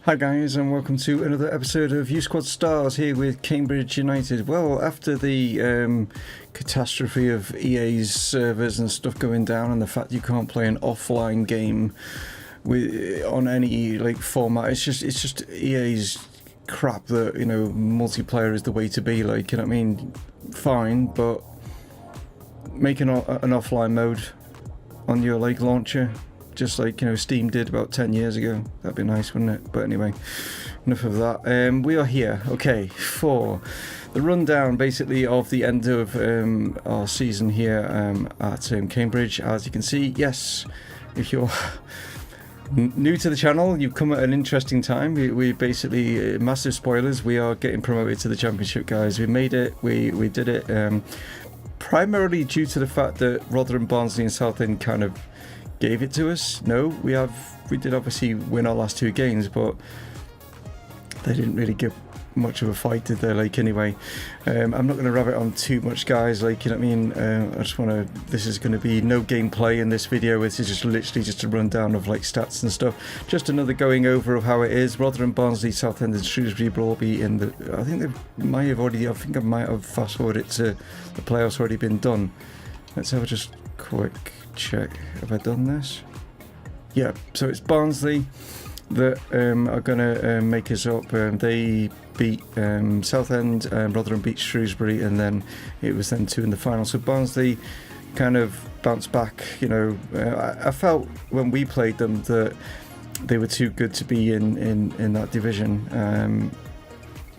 Hi guys, and welcome to another episode of U-Squad Stars here with Cambridge United. Well, after the catastrophe of EA's servers and stuff going down, and the fact you can't play an offline game on any format, it's just EA's crap that multiplayer is the way to be. Fine, but making an offline mode on your launcher, just like Steam did about 10 years ago. That'd be nice, wouldn't it? But anyway, enough of that. We are here, okay, for the rundown basically of the end of our season here at Cambridge. As you can see, yes, if you're new to the channel, you've come at an interesting time. We basically, massive spoilers, we are getting promoted to the Championship, guys. We made it, we did it, primarily due to the fact that Rotherham, Barnsley and Southend kind of gave it to us. No, we did obviously win our last two games, but they didn't really give much of a fight, did they? Anyway, I'm not going to rabbit on too much, guys. I just want to. This is going to be no gameplay in this video. This is just literally just a rundown of stats and stuff. Just another going over of how it is. Rotherham, Barnsley, Southend, and Shrewsbury will all be in the. I think they might have already. I think I might have fast forwarded to the playoffs already been done. Let's have a just quick check. Have I done this? Yeah, so it's Barnsley that are going to make us up. They beat Southend, Rotherham beat Shrewsbury, and then it was then two in the final. So Barnsley kind of bounced back. I felt when we played them that they were too good to be in that division.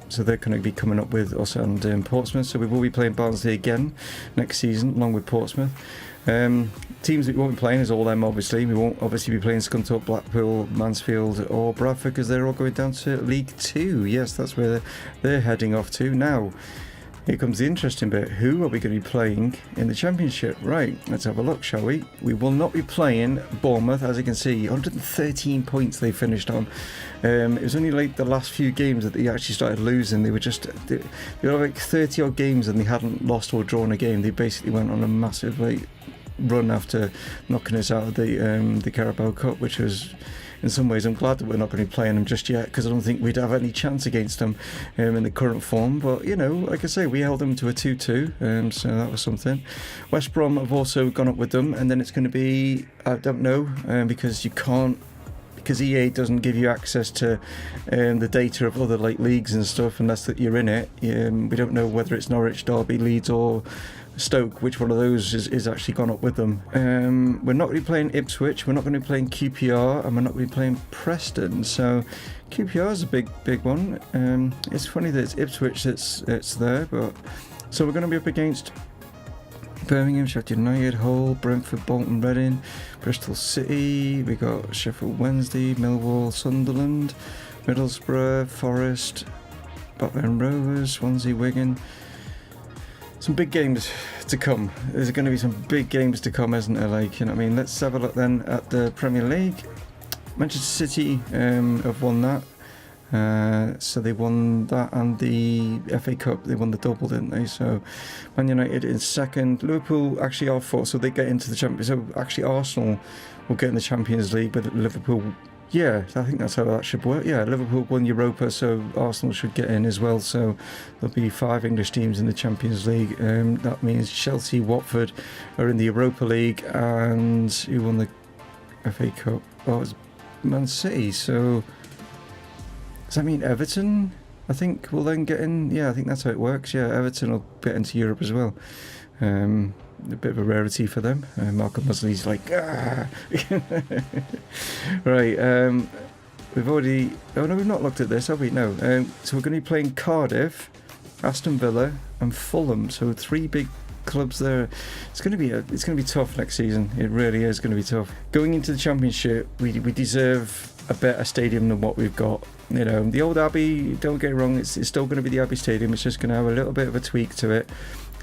So they're going to be coming up with us and Portsmouth. So we will be playing Barnsley again next season, along with Portsmouth. Teams that we won't be playing is all them, obviously. We won't obviously be playing Scunthorpe, Blackpool, Mansfield or Bradford, because they're all going down to League 2. Yes, that's where they're heading off to. Now, here comes the interesting bit. Who are we going to be playing in the Championship? Right, let's have a look, shall we? We will not be playing Bournemouth, as you can see. 113 points they finished on. It was only the last few games that they actually started losing. They were they 30 odd games and they hadn't lost or drawn a game. They basically went on a massive run after knocking us out of the Carabao Cup, which was, in some ways, I'm glad that we're not going to be playing them just yet, because I don't think we'd have any chance against them in the current form. But like I say, we held them to a 2-2, so that was something. West Brom have also gone up with them, and then it's going to be, I don't know, because you can't, because EA doesn't give you access to the data of other leagues and stuff unless that you're in it. We don't know whether it's Norwich, Derby, Leeds or Stoke, which one of those is actually gone up with them. We're not going to be playing Ipswich, we're not going to be playing QPR, and we're not going to be playing Preston. So QPR is a big one. It's funny that it's Ipswich that's there, but so we're going to be up against Birmingham, Sheffield United, Hull, Brentford, Bolton, Reading, Bristol City. We got Sheffield Wednesday, Millwall, Sunderland, Middlesbrough, Forest, Blackburn Rovers, Swansea, Wigan. Some big games to come. There's going to be some big games to come, isn't there? Let's have a look then at the Premier League. Manchester City have won that. So they won that and the FA Cup. They won the double, didn't they? So Man United in second. Liverpool actually are fourth, so they get into the Champions. So actually Arsenal will get in the Champions League, but Liverpool, yeah, I think that's how that should work. Yeah, Liverpool won Europa, so Arsenal should get in as well. So there'll be 5 English teams in the Champions League. That means Chelsea, Watford are in the Europa League, and who won the FA Cup? Oh, it's Man City. So does that mean Everton, I think, will then get in? Yeah, I think that's how it works. Yeah, Everton will get into Europe as well. A bit of a rarity for them. Malcolm Musley's like, ah! Right, we've already... Oh, no, we've not looked at this, have we? No. So we're going to be playing Cardiff, Aston Villa and Fulham. So 3 big clubs there. It's going to be tough next season. It really is going to be tough. Going into the Championship, we deserve a better stadium than what we've got. The old Abbey, don't get it wrong, it's still going to be the Abbey Stadium. It's just going to have a little bit of a tweak to it.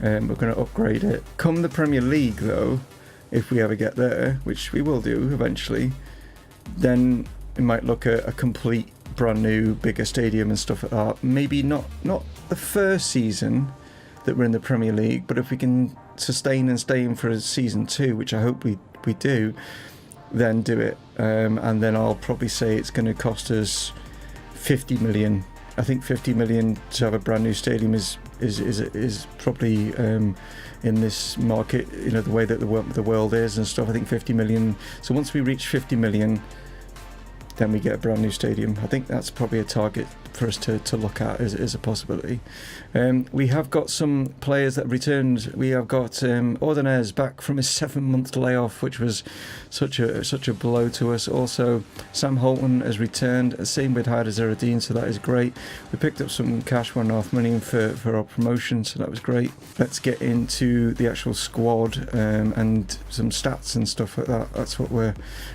We're going to upgrade it. Come the Premier League, though, if we ever get there, which we will do eventually, then we might look at a complete brand new, bigger stadium and stuff like that. Maybe not the first season that we're in the Premier League, but if we can sustain and stay in for a season 2, which I hope we do, then do it. And then I'll probably say it's going to cost us 50 million. I think 50 million to have a brand new stadium is probably in this market, you know, the way that the world is and stuff. I think 50 million. So once we reach 50 million, then we get a brand new stadium. I think that's probably a target for us to look at as a possibility. We have got some players that returned. We have got Ordonez back from his 7-month layoff, which was such a blow to us. Also, Sam Holton has returned. Same with Haider Zeradine, so that is great. We picked up some cash, $1.5 million for our promotion, so that was great. Let's get into the actual squad and some stats and stuff like that. That's what we're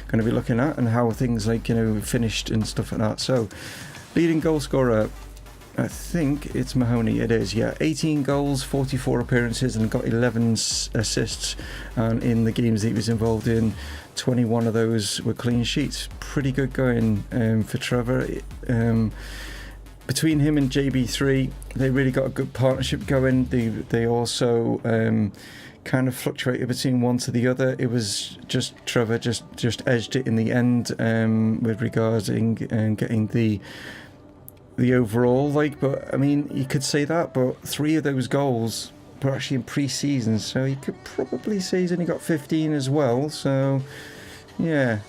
going to be looking at, and how things like, you know, finished and stuff like that. So, leading goal scorer, I think it's Mahoney. It is, yeah. 18 goals, 44 appearances, and got 11 assists. And in the games that he was involved in, 21 of those were clean sheets. Pretty good going for Trevor. Between him and JB3, they really got a good partnership going. They also kind of fluctuated between one to the other. It was just Trevor just edged it in the end with regards in getting the overall, like. But I mean, you could say that, but 3 of those goals were actually in pre-season, so you could probably say he's only got 15 as well. So yeah,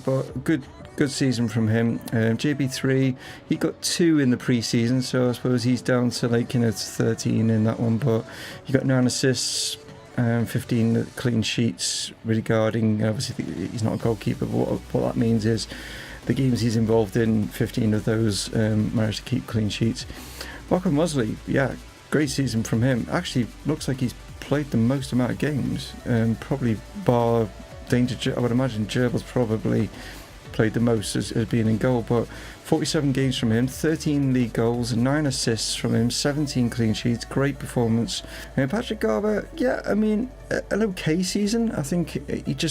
but good season from him. JB3, he got 2 in the pre-season, so I suppose he's down to, like, you know, 13 in that one, but he got 9 assists, 15 clean sheets. Regarding, obviously he's not a goalkeeper, but what that means is the games he's involved in, 15 of those managed to keep clean sheets. Walker Mosley, yeah, great season from him. Actually looks like he's played the most amount of games, probably bar Danger. I would imagine Gerbil's probably played the most as being in goal, but 47 games from him, 13 league goals, 9 assists from him, 17 clean sheets. Great performance. And Patrick Garber, yeah, I mean, an okay season. I think it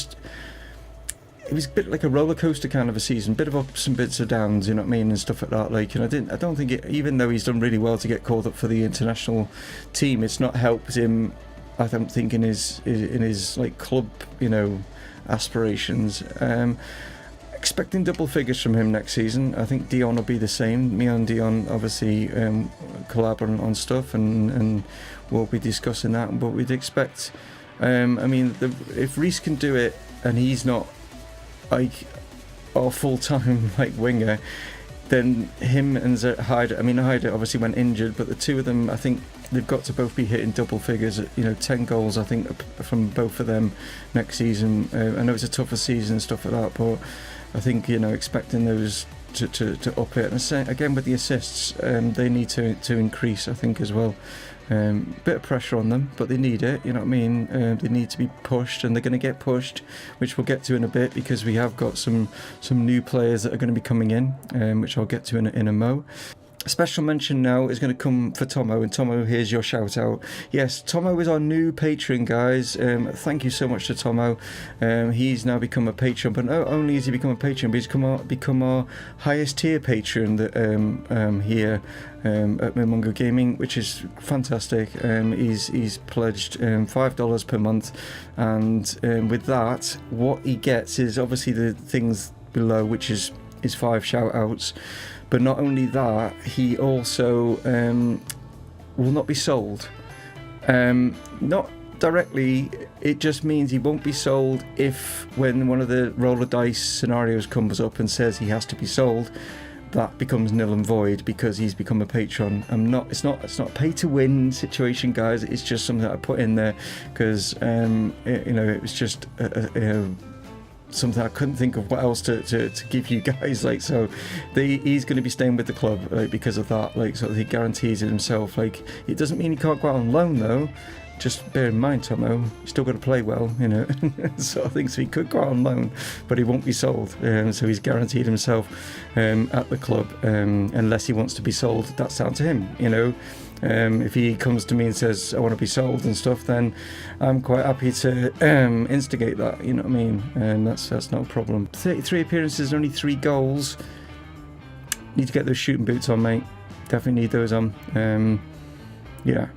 was a bit like a roller coaster kind of a season, bit of ups and bits of downs, you know what I mean, and stuff like that. Like, and I don't think it, even though he's done really well to get called up for the international team, it's not helped him, I don't think, in his like club, you know, aspirations. Expecting double figures from him next season. I think Dion will be the same. Me and Dion obviously collab on stuff, and we'll be discussing that. But we'd expect, I mean, if Reece can do it, and he's not like our full-time like winger, then him and Haider. I mean, Haider obviously went injured, but the two of them, I think they've got to both be hitting double figures. You know, 10 goals, I think, from both of them next season. I know it's a tougher season and stuff like that, but I think, you know, expecting those to up it. And again, with the assists, they need to increase, I think, as well. Bit of pressure on them, but they need it, you know what I mean. They need to be pushed, and they're going to get pushed, which we'll get to in a bit, because we have got some new players that are going to be coming in, which I'll get to in a mo. A special mention now is going to come for Tommo, and Tommo, here's your shout out. Yes, Tommo is our new patron, guys. Thank you so much to Tommo. He's now become a patron, but not only has he become a patron, but he's become our highest tier patron that, here at Mumongu Gaming, which is fantastic. He's pledged $5 per month, and with that, what he gets is obviously the things below, which is 5 shout outs. But not only that, he also will not be sold. Not directly, it just means he won't be sold if, when one of the roll of dice scenarios comes up and says he has to be sold, that becomes nil and void because he's become a patron. It's not a pay to win situation, guys. It's just something that I put in there because it was just something I couldn't think of what else to give you guys, like. So he's going to be staying with the club, like, because of that, like, so he guarantees it himself. Like, it doesn't mean he can't go out on loan though. Just bear in mind, Tommo, he's still got to play well, you know. So I think so he could go out on loan, but he won't be sold. So he's guaranteed himself at the club, unless he wants to be sold. That's down to him, you know. If he comes to me and says I want to be sold and stuff, then I'm quite happy to instigate that, you know what I mean, and that's not a problem. 33 appearances, only 3 goals. Need to get those shooting boots on, mate. Definitely need those on. Yeah,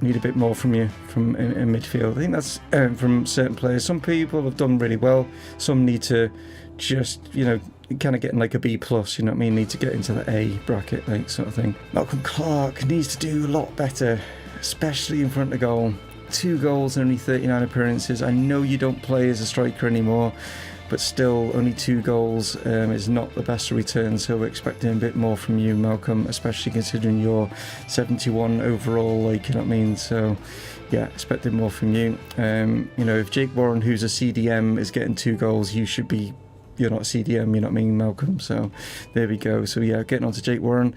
need a bit more from you from in midfield. I think that's from certain players. Some people have done really well. Some need to just, kind of getting like a B plus, you know what I mean? Need to get into the A bracket, like sort of thing. Malcolm Clark needs to do a lot better, especially in front of goal. 2 goals and only 39 appearances. I know you don't play as a striker anymore, but still only 2 goals is not the best return, so we're expecting a bit more from you, Malcolm, especially considering you're 71 overall, like, you know what I mean? So yeah, expecting more from you. If Jake Warren, who's a CDM, is getting 2 goals, you're not a CDM, you know what I mean, Malcolm? So there we go. So yeah, getting on to Jake Warren.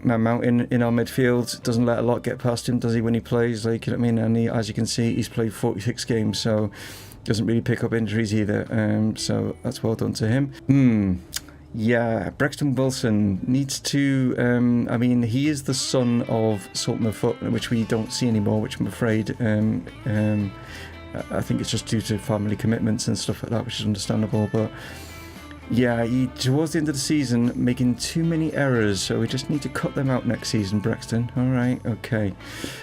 Man Mountain in our midfield doesn't let a lot get past him, does he, when he plays? Like, you know what I mean? And as you can see, he's played 46 games, so doesn't really pick up injuries either. So that's well done to him. Yeah, Brexton Wilson needs to. He is the son of Sultan of Foot, which we don't see anymore, which I'm afraid. I think it's just due to family commitments and stuff like that, which is understandable. But yeah, he towards the end of the season making too many errors, so we just need to cut them out next season, Brexton. All right, okay.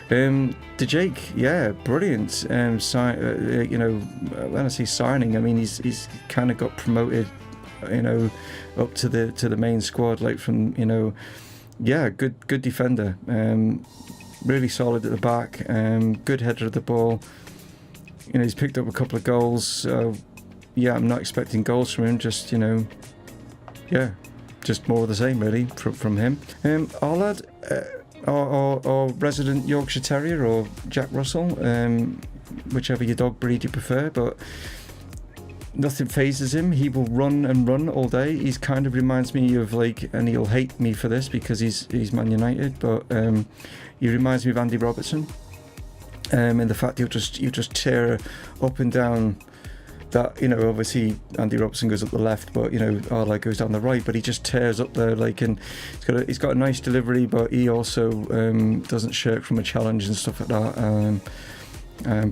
The Jake, yeah, brilliant. When I say signing, I mean he's kind of got promoted, up to the main squad, like from good defender, really solid at the back, good header of the ball. He's picked up a couple of goals, so yeah, I'm not expecting goals from him, just more of the same really from him. Our lad, our resident Yorkshire Terrier or Jack Russell, whichever your dog breed you prefer, but nothing phases him. He will run and run all day. He's kind of reminds me of and he'll hate me for this because he's Man United, but he reminds me of Andy Robertson. In the fact he'll just tear up and down that, obviously Andy Robertson goes up the left, but Arla goes down the right, but he just tears up there, and he's got a nice delivery, but he also doesn't shirk from a challenge and stuff like that.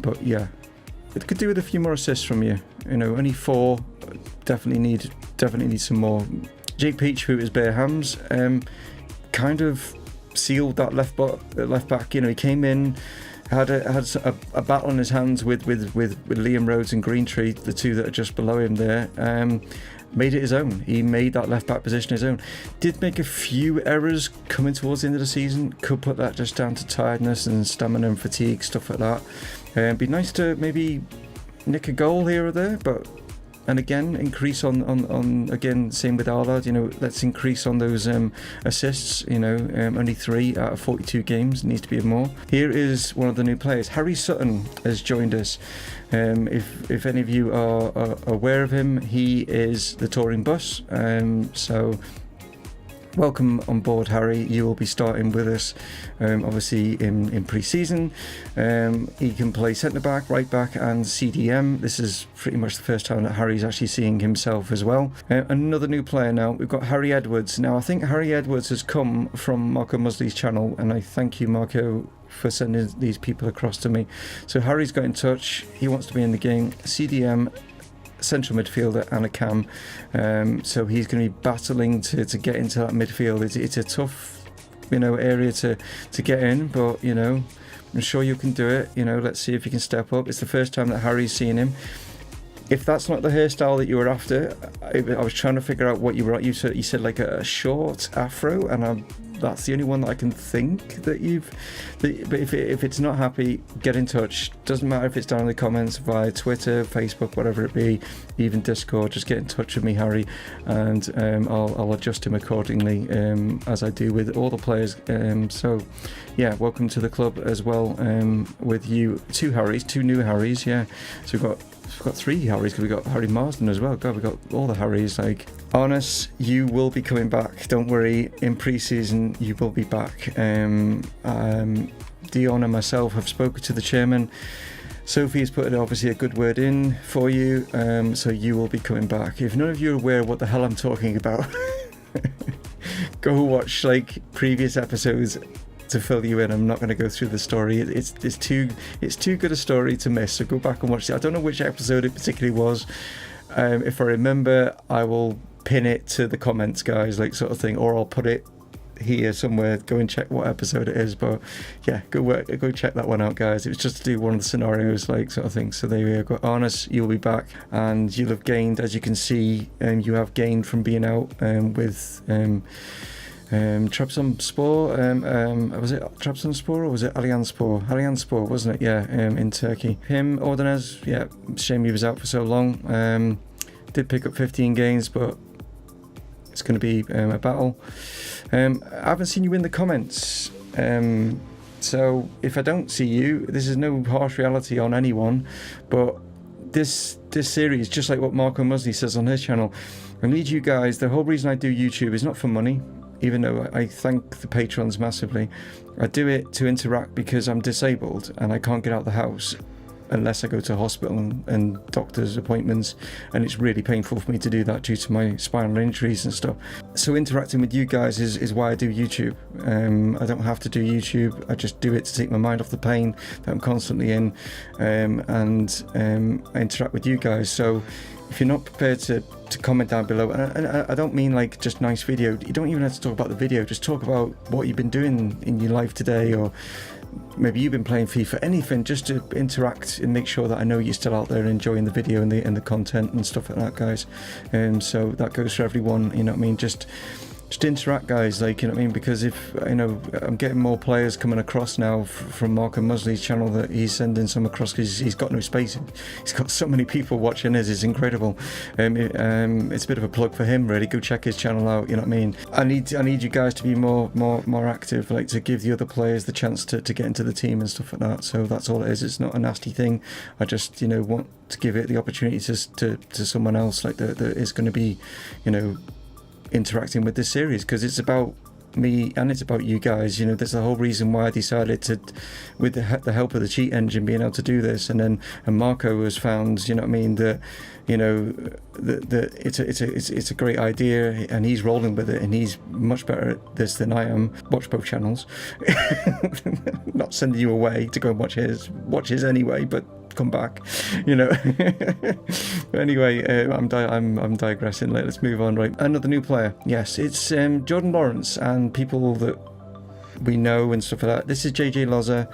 But yeah, it could do with a few more assists from you. Only 4. Definitely need some more. Jake Peach, who is bare hams, kind of sealed that left back. He came in. Had a battle on his hands with Liam Rhodes and Greentree, the 2 that are just below him there. Made it his own. He made that left back position his own. Did make a few errors coming towards the end of the season. Could put that just down to tiredness and stamina and fatigue, stuff like that. It'd be nice to maybe nick a goal here or there, and again increase on again, same with our lad, let's increase on those assists. Only 3 out of 42 games, needs to be more. Here is one of the new players. Harry Sutton has joined us. If any of you are aware of him, he is the touring bus, so welcome on board, Harry. You will be starting with us, obviously in pre-season. He can play centre-back, right-back and CDM. This is pretty much the first time that Harry's actually seeing himself as well. Another new player now. We've got Harry Edwards. Now, I think Harry Edwards has come from Marco Musley's channel, and I thank you, Marco, for sending these people across to me. So Harry's got in touch. He wants to be in the game. CDM, central midfielder and a cam, so he's going to be battling to get into that midfield. It's a tough area to get in, but I'm sure you can do it. Let's see if you can step up. It's the first time that Harry's seen him. If that's not the hairstyle that you were after, I was trying to figure out what you were. You said like a short afro, and that's the only one that I can think that you've. But if it's not happy, get in touch. Doesn't matter if it's down in the comments via Twitter, Facebook, whatever it be, even Discord. Just get in touch with me, Harry, and I'll adjust him accordingly, as I do with all the players. So yeah, welcome to the club as well. With you, 2 new Harrys. Yeah, so we've got 3 Harrys, because we've got Harry Marsden as well. God, we've got all the Harrys. Honest, you will be coming back. Don't worry, in pre-season you will be back. Dion and myself have spoken to the chairman. Sophie has put obviously a good word in for you, so you will be coming back. If none of you are aware what the hell I'm talking about, go watch previous episodes to fill you in. I'm not going to go through the story. It's too good a story to miss. So go back and watch it. I don't know which episode it particularly was. If I remember, I will pin it to the comments, guys, sort of thing, or I'll put it here somewhere. Go and check what episode it is. But yeah, go check that one out, guys. It was just to do one of the scenarios, like, sort of thing. So there we go. Arnis, you'll be back, and you'll have gained, as you can see, you have gained from being out with Trabzonspor. Was it Trabzonspor or was it Allianzspor? Allianzspor, wasn't it? Yeah, in Turkey. Him, Ordonez, yeah, shame he was out for so long. Did pick up 15 games, but it's going to be a battle. I haven't seen you in the comments. So if I don't see you, this is no harsh reality on anyone, but this series, just like what Marco Musley says on his channel, I need you guys. The whole reason I do YouTube is not for money, even though I thank the patrons massively. I do it to interact because I'm disabled and I can't get out of the house unless I go to hospital and doctor's appointments, and it's really painful for me to do that due to my spinal injuries and stuff. So interacting with you guys is why I do YouTube. I don't have to do YouTube, I just do it to take my mind off the pain that I'm constantly in, and I interact with you guys. So if you're not prepared to comment down below, and I don't mean like just nice video, you don't even have to talk about the video, just talk about what you've been doing in your life today, or maybe you've been playing FIFA, anything, just to interact and make sure that I know you're still out there enjoying the video and the content and stuff like that, guys. So that goes for everyone, you know what I mean? Just interact, guys, like, you know what I mean? Because if, you know, I'm getting more players coming across now from Marco Musley's channel, that he's sending some across because he's got no space. He's got so many people watching his, it's incredible. It's a bit of a plug for him, really. Go check his channel out, you know what I mean? I need you guys to be more active, like to give the other players the chance to get into the team and stuff like that. So that's all it is. It's not a nasty thing. I just, you know, want to give it the opportunity to someone else, like that is going to be, you know, interacting with this series, because it's about me and it's about you guys. You know, there's the whole reason why I decided to, with the help of the cheat engine, being able to do this, and Marco has found, you know what I mean, that, you know, that it's a great idea, and he's rolling with it, and he's much better at this than I am. Watch both channels. Not sending you away to go and watch his anyway, but come back, you know. But anyway, I'm digressing. Let's move on. Right, another new player. Yes, it's Jordan Lawrence, and people that we know and stuff like that. This is JJ Loza.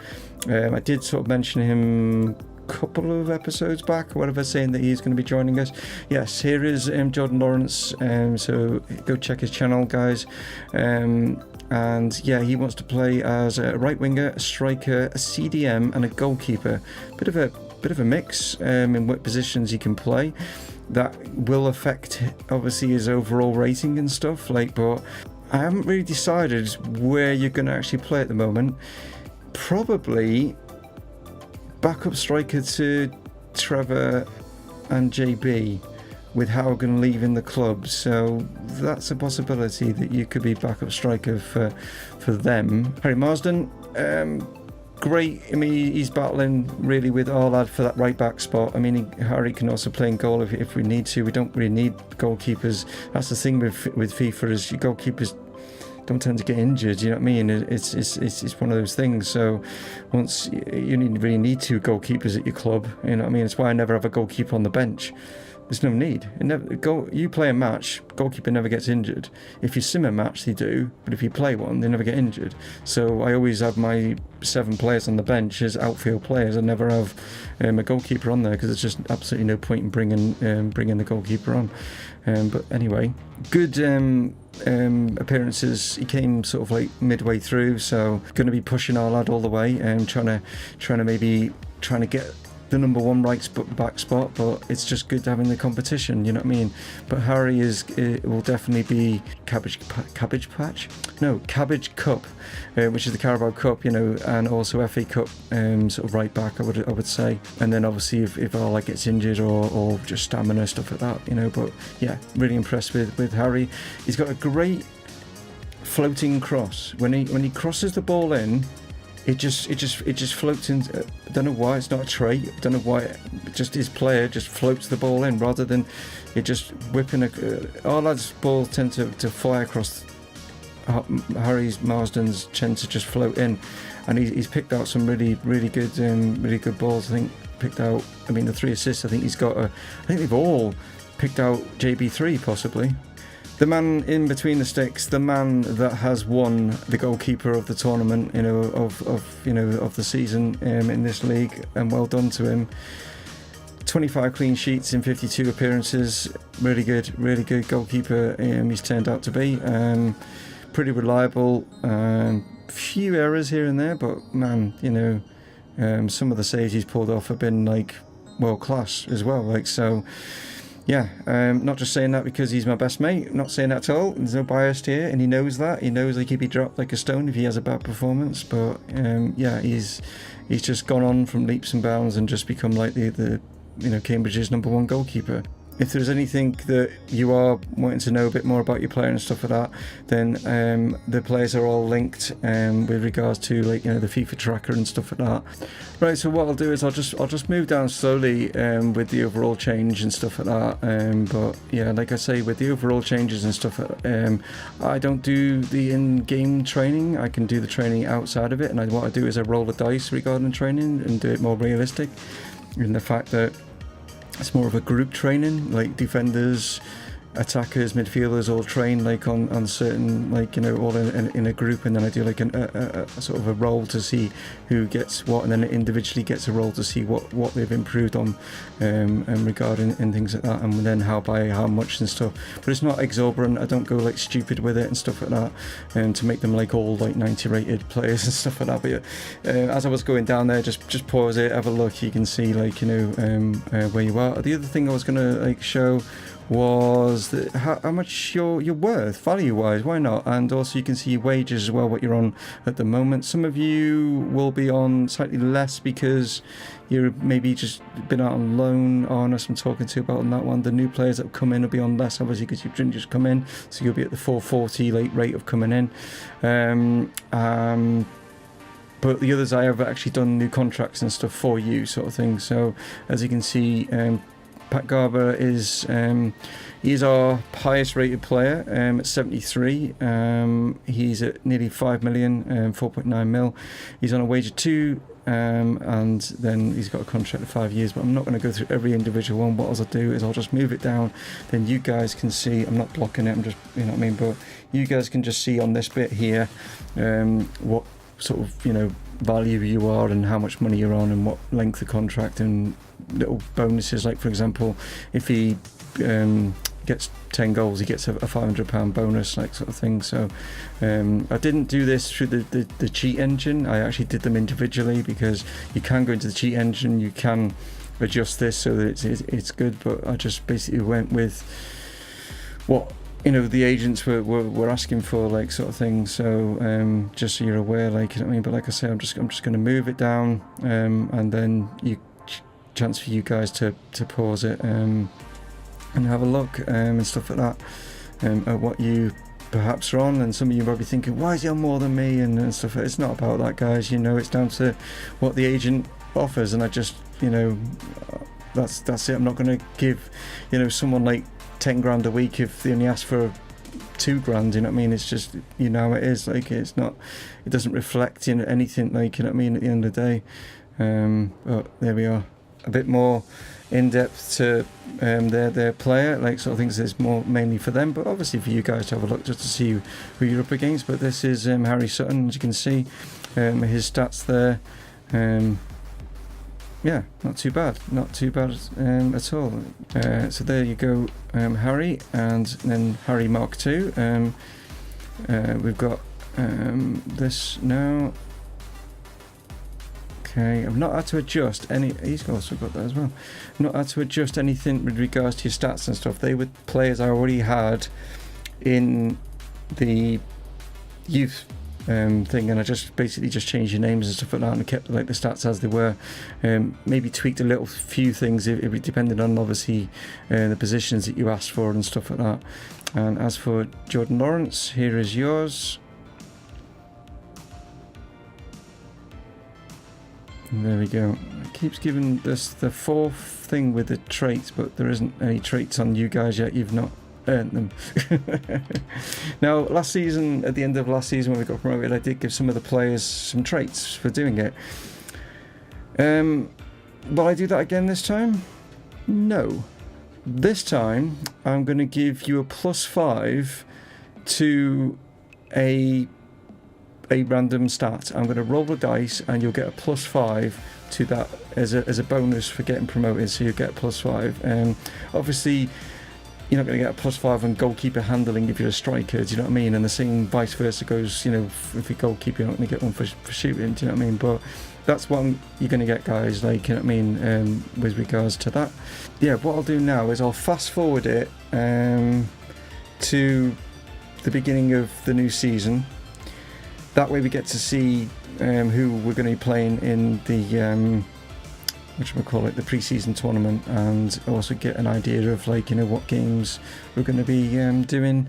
I did sort of mention him a couple of episodes back or whatever, saying that he's going to be joining us. Yes, here is Jordan Lawrence. So go check his channel, guys. And yeah, he wants to play as a right winger, a striker, a CDM, and a goalkeeper. Bit of a mix in what positions he can play. That will affect obviously his overall rating and stuff. Like, but I haven't really decided where you're going to actually play at the moment. Probably backup striker to Trevor and JB, with Haugen leaving the club. So that's a possibility that you could be backup striker for them. Harry Marsden, great. I mean, he's battling really with Arlad for that right back spot. I mean, Harry can also play in goal if we need to. We don't really need goalkeepers. That's the thing with FIFA, is your goalkeepers don't tend to get injured, you know what I mean? It's one of those things. So once you really need two goalkeepers at your club, you know what I mean? It's why I never have a goalkeeper on the bench. There's no need. You play a match, goalkeeper never gets injured. If you sim a match, they do, but if you play one, they never get injured. So I always have my 7 players on the bench as outfield players. I never have a goalkeeper on there, because there's just absolutely no point in bringing the goalkeeper on. But anyway, good appearances. He came sort of like midway through, so going to be pushing our lad all the way and trying to get the number 1 back spot. But it's just good having the competition, you know what I mean? But Harry will definitely be Cabbage Cup, which is the Carabao Cup, you know, and also FA Cup sort of right back, I would say. And then obviously if Arla gets injured or just stamina, stuff like that, you know. But yeah, really impressed with Harry. He's got a great floating cross. When he crosses the ball in, it just floats in. I don't know why it's not a trait. I don't know why. Just his player just floats the ball in rather than it just whipping. Our lads' balls tend to fly across. Harry Marsden's tend to just float in, and he's picked out some really good balls. I think picked out. I mean, the 3 assists. I think he's got. I think they've all picked out JB3 possibly. the man in between the sticks, the man that has won the goalkeeper of the tournament, of the season in this league, and well done to him. 25 clean sheets in 52 appearances. Really good goalkeeper. He's turned out to be pretty reliable. Few errors here and there, but man, some of the saves he's pulled off have been like world class as well. Like so. Yeah, not just saying that because he's my best mate. Not saying that at all. There's no bias here, and he knows that. He knows like he'd be dropped like a stone if he has a bad performance. But yeah, he's just gone on from leaps and bounds and just become like the Cambridge's #1 goalkeeper. If there's anything that you are wanting to know a bit more about your player and stuff like that, then the players are all linked with regards to the FIFA tracker and stuff like that. Right, so what I'll do is I'll just move down slowly with the overall change and stuff like that. But yeah, like I say, with the overall changes and stuff, I don't do the in-game training. I can do the training outside of it, and what I do is I roll the dice regarding training and do it more realistic in the fact that it's more of a group training, like defenders, attackers, midfielders all train like on certain all in a group, and then I do like a sort of a roll to see who gets what, and then it individually gets a roll to see what they've improved on and regarding and things like that, and then how much and stuff. But it's not exorbitant. I don't go like stupid with it and stuff like that, and to make them like all like 90 rated players and stuff like that. But yeah, as I was going down there, just pause it, have a look. You can see where you are. The other thing I was gonna show was how much you're worth value wise. Why not? And also you can see your wages as well, what you're on at the moment. Some of you will be on slightly less because you're maybe just been out on loan. Honest, I'm talking to about on that one. The new players that have come in will be on less obviously because you didn't just come in, so you'll be at the 440 rate of coming in. But the others I have actually done new contracts and stuff for you, sort of thing. So as you can see, Pat Garber is our highest rated player at 73. He's at nearly 5 million, 4.9 mil. He's on a wage of 2, and then he's got a contract of 5 years. But I'm not going to go through every individual one. What I'll do is I'll just move it down. Then you guys can see. I'm not blocking it. I'm just, but you guys can just see on this bit here what sort of value you are and how much money you're on and what length of contract and little bonuses. Like for example, if he gets 10 goals, he gets a £500 bonus, like sort of thing. So I didn't do this through the cheat engine. I actually did them individually because you can go into the cheat engine, you can adjust this so that it's good, but I just basically went with what the agents were asking for, like sort of thing. So just so you're aware, like but like I say, I'm just going to move it down, and then chance for you guys to pause it and have a look and stuff like that at what you perhaps are on. And some of you are probably thinking, why is he on more than me and stuff. It's not about that, guys. It's down to what the agent offers, and I just that's it. I'm not going to give someone like 10 grand a week if they only ask for 2 grand. It's just how it is. Like it's not, it doesn't reflect anything, like at the end of the day. But there we are, a bit more in depth to their player, like sort of things. There's more mainly for them, but obviously for you guys to have a look just to see who you're up against. But this is Harry Sutton, as you can see, his stats there. Yeah, not too bad at all. So there you go, Harry, and then Harry Mark II. We've got this now. Okay, I've not had to adjust any. He's also got that as well. Not had to adjust anything with regards to your stats and stuff. They were players I already had in the youth thing, and I just basically just changed your names and stuff like that, and I kept like the stats as they were. Maybe tweaked a little few things if it depended on obviously the positions that you asked for and stuff like that. And as for Jordan Lawrence, here is yours. And there we go. It keeps giving us the 4th thing with the traits, but there isn't any traits on you guys yet. You've not earned them. Now, last season, at the end of last season when we got promoted, I did give some of the players some traits for doing it. Will I do that again this time? No. this time I'm going to give you a +5 to a random stat. I'm going to roll the dice and you'll get a +5 to that as a bonus for getting promoted, so you'll get a +5. Obviously you're not going to get a +5 on goalkeeper handling if you're a striker, do you know what I mean? And the same vice versa goes, you know, if you're goalkeeper you're not going to get one for shooting, do you know what I mean? But that's what you're going to get, guys, like, you know what I mean, with regards to that. Yeah, what I'll do now is I'll fast forward it to the beginning of the new season. That way we get to see who we're going to be playing in the the pre-season tournament, and also get an idea of, like, you know, what games we're going to be doing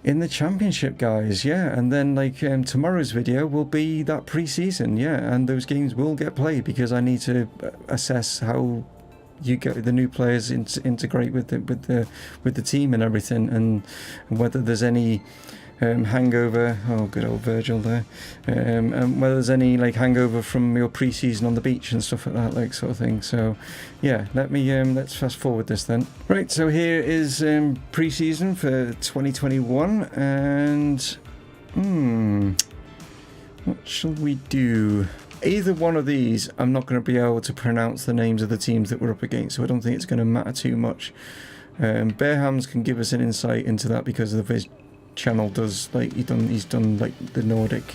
in the championship, guys. Yeah, and then, like, tomorrow's video will be that pre-season, yeah, and those games will get played because I need to assess how you get the new players integrate with the team and everything, and whether there's any hangover. Oh, good old Virgil there. And whether there's any, like, hangover from your pre-season on the beach and stuff like that, like, sort of thing. So yeah, let's fast forward this then. Right, so here is pre-season for 2021, and what shall we do? Either one of these, I'm not going to be able to pronounce the names of the teams that we're up against, so I don't think it's going to matter too much. Bearhams can give us an insight into that because of his channel, does, like, he's done like the Nordic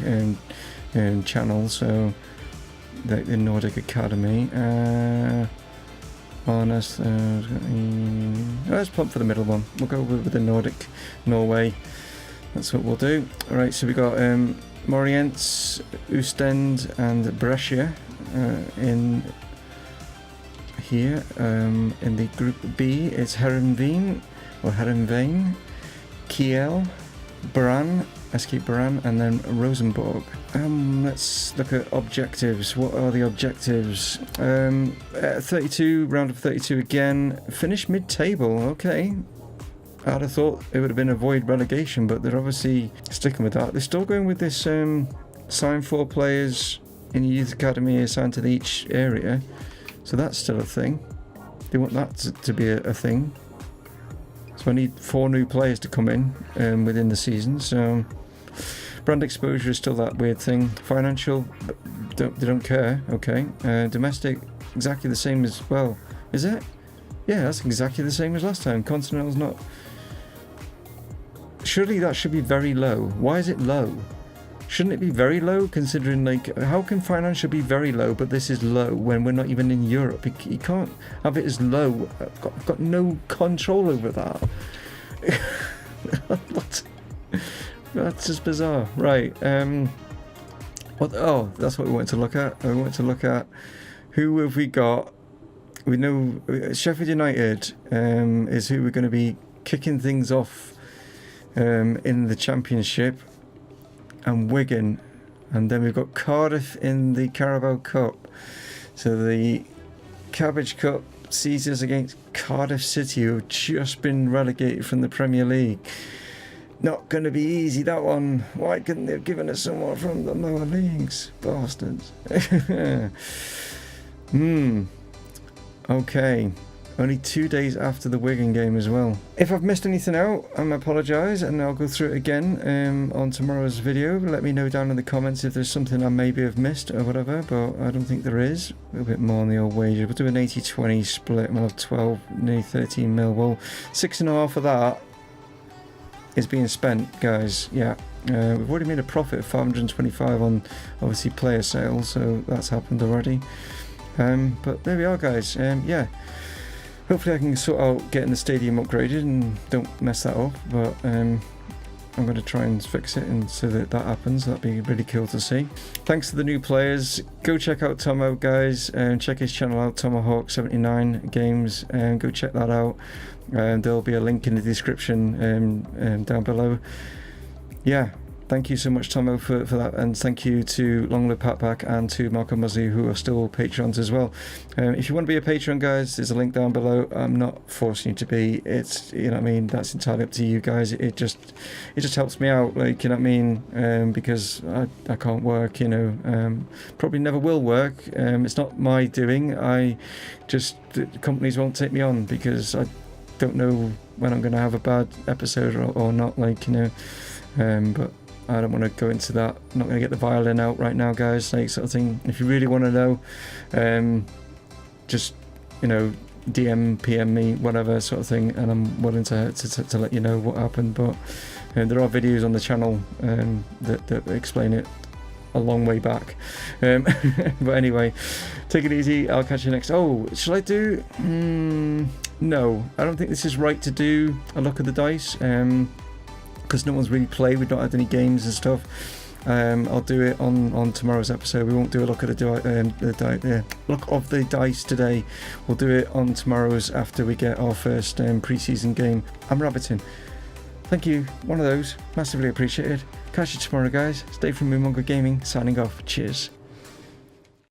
channel, so the Nordic Academy. Honest, let's pump for the middle one. We'll go with the Nordic Norway. That's what we'll do. All right, so we got Morientes, Ostend, and Brescia in here. In the Group B, it's Heerenveen, Kiel, SK Brann, and then Rosenborg. Let's look at objectives. What are the objectives? 32, round of 32 again. Finish mid-table, okay. I'd have thought it would have been avoid relegation, but they're obviously sticking with that. They're still going with this sign 4 players in the youth academy assigned to each area, so that's still a thing. They want that to be a thing. So I need 4 new players to come in within the season. So brand exposure is still that weird thing. Financial, they don't care. Okay. Domestic, exactly the same as, well, is it? Yeah, that's exactly the same as last time. Continental's not. Surely that should be very low. Why is it low? Shouldn't it be very low, considering, like, how can financial be very low but this is low when we're not even in Europe? You can't have it as low. I've got no control over that. What? That's just bizarre. Right, what? Oh, that's what we want to look at. We want to look at who have we got. We know Sheffield United is who we're going to be kicking things off in the Championship, and Wigan, and then we've got Cardiff in the Carabao Cup. So the Cabbage Cup sees us against Cardiff City, who have just been relegated from the Premier League. Not going to be easy, that one. Why couldn't they have given us someone from the lower leagues? Bastards. Okay. Only 2 days after the Wigan game as well. If I've missed anything out, I apologise, and I'll go through it again on tomorrow's video. Let me know down in the comments if there's something I maybe have missed or whatever, but I don't think there is. A little bit more on the old wager. We'll do an 80-20 split, and we'll have 12, nearly 13 mil. Well, 6.5 of that is being spent, guys. Yeah. We've already made a profit of 525 on, obviously, player sales, so that's happened already. But there we are, guys. Yeah. Hopefully I can sort out getting the stadium upgraded and don't mess that up, but I'm going to try and fix it, and so that happens. That'd be really cool to see. Thanks to the new players. Go check out Tommo, guys, and check his channel out, Tomahawk79 Games, and go check that out. There'll be a link in the description down below. Yeah, thank you so much, Tommo, for that, and thank you to Long Live Patback and to Marco Muzzy, who are still patrons as well. If you want to be a patron, guys, there's a link down below. I'm not forcing you to be. It's, you know what I mean, that's entirely up to you guys. It just helps me out, like, you know what I mean, because I can't work, you know, probably never will work. It's not my doing. The companies won't take me on because I don't know when I'm going to have a bad episode or not, like, you know, but I don't want to go into that. I'm not going to get the violin out right now, guys, like, sort of thing. If you really want to know, just, you know, PM me, whatever sort of thing, and I'm willing to let you know what happened. But there are videos on the channel that explain it a long way back. But anyway, take it easy. I'll catch you next. Oh, shall I do? No, I don't think this is right to do a look at the dice. Because no one's really played, we've not had any games and stuff. I'll do it on tomorrow's episode. We won't do a look at the look of the dice today. We'll do it on tomorrow's after we get our first pre-season game. I'm rabbiting. Thank you, one of those, massively appreciated. Catch you tomorrow, guys. Stay from Mumongu Gaming, signing off. Cheers.